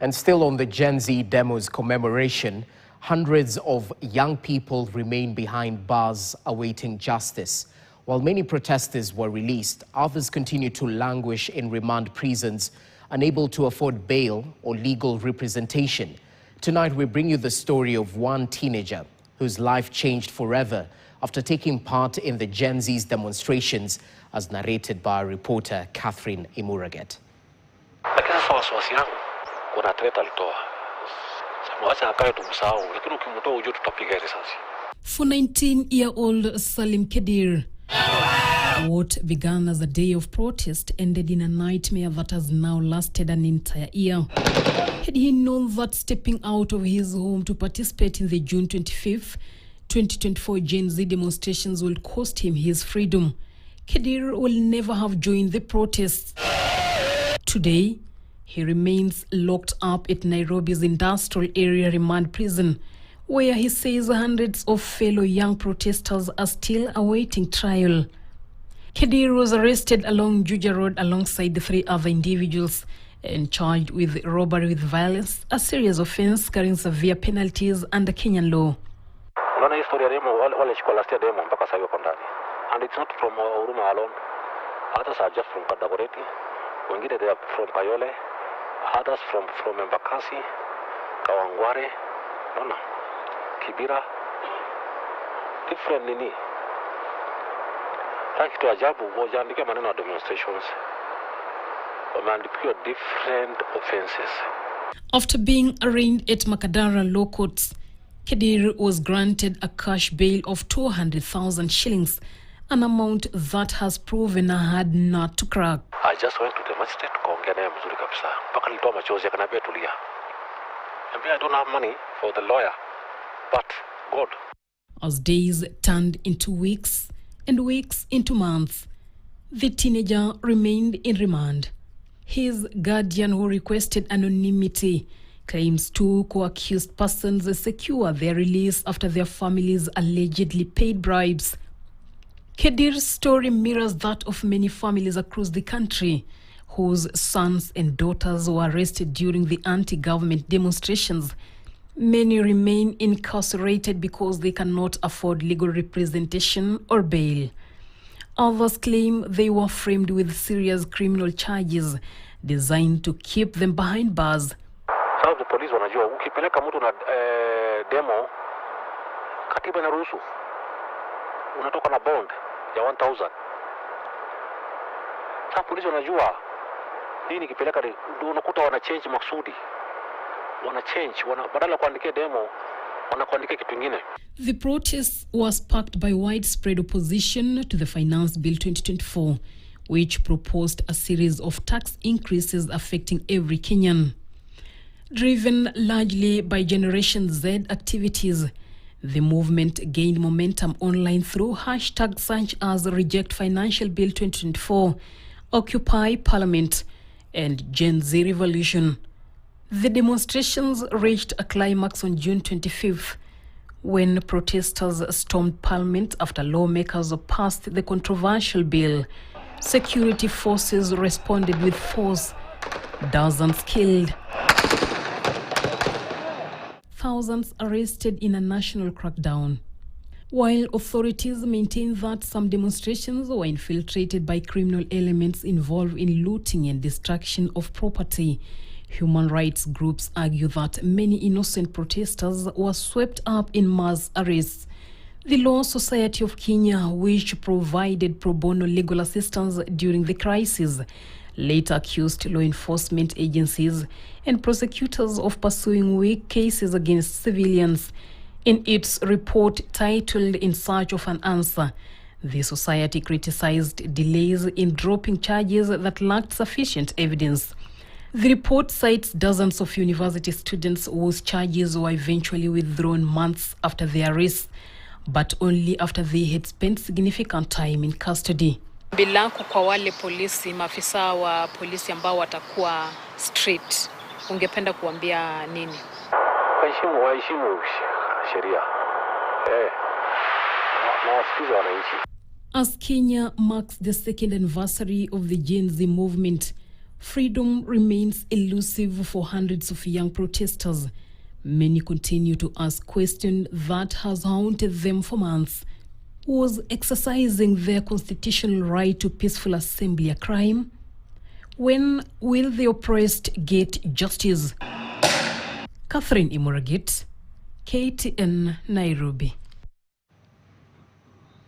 And still on the Gen Z demos commemoration, hundreds of young people remain behind bars awaiting justice. While many protesters were released, others continue to languish in remand prisons, unable to afford bail or legal representation. Tonight, we bring you the story of one teenager whose life changed forever after taking part in the Gen Z's demonstrations, as narrated by our reporter Catherine Imuraget. For 19-year-old Salim Kedir, what began as a day of protest ended in a nightmare that has now lasted an entire year. Had he known that stepping out of his home to participate in the June 25th, 2024 Gen Z demonstrations will cost him his freedom, Kedir will never have joined the protests. Today, he remains locked up at Nairobi's industrial area remand prison, where he says hundreds of fellow young protesters are still awaiting trial. Kedir was arrested along Juja Road alongside the 3 other individuals and charged with robbery with violence, a serious offense carrying severe penalties under Kenyan law. And it's not from Uruma alone. Others are just from Kadaboreti. Wengine they are from Payole. Others from Embakasi, Kawangware, Kibira. Different nini. Thanks to Ajabu, wajaandike maneno demonstrations. Wameandikiwa different offenses. After being arraigned at Makadara law courts, Kedir was granted a cash bail of 200,000 shillings, an amount that has proven a hard nut to crack. I just went to the magistrate kuongea naye mzuri kabisa. Mpaka nilitoa machozi akaniambia tulia. I don't have money for the lawyer, but God. As days turned into weeks and weeks into months, the teenager remained in remand. His guardian, who requested anonymity, claims 2 co-accused persons secure their release after their families allegedly paid bribes. Kedir's story mirrors that of many families across the country whose sons and daughters were arrested during the anti-government demonstrations. Many remain incarcerated because they cannot afford legal representation or bail. Others claim they were framed with serious criminal charges designed to keep them behind bars. Some of the police wanajua ukipeleka mtu na demo katiba inaruhusu unatoka na bond ya 1,000. Sasa polisi wanajua hii nikipeleka ndio unakuta wana change maksudi. Badala kuandikia demo wanakuandikia kitu kingine. The protests were sparked by widespread opposition to the Finance Bill 2024, which proposed a series of tax increases affecting every Kenyan. Driven largely by Generation Z activities, the movement gained momentum online through hashtags such as Reject Financial Bill 2024, Occupy Parliament, and Gen Z Revolution. The demonstrations reached a climax on June 25th, when protesters stormed Parliament after lawmakers passed the controversial bill. Security forces responded with force, dozens killed, thousands arrested in a national crackdown. While authorities maintain that some demonstrations were infiltrated by criminal elements involved in looting and destruction of property, human rights groups argue that many innocent protesters were swept up in mass arrests. The Law Society of Kenya, which provided pro bono legal assistance during the crisis, later accused law enforcement agencies and prosecutors of pursuing weak cases against civilians. In its report titled In Search of an Answer, the society criticized delays in dropping charges that lacked sufficient evidence. The report cites dozens of university students whose charges were eventually withdrawn months after their arrest, but only after they had spent significant time in custody. Bilangu kwa wale polisi, maafisa wa polisi ambao watakuwa strict, ungependa kuambia nini? Waheshimu sheria. Na wasikize wananchi. As Kenya marks the 2nd anniversary of the Gen Z movement, Freedom remains elusive for hundreds of young protesters. Many continue to ask questions that has haunted them for months. Was exercising their constitutional right to peaceful assembly a crime? When will the oppressed get justice? Catherine Imuragit, KTN, Nairobi.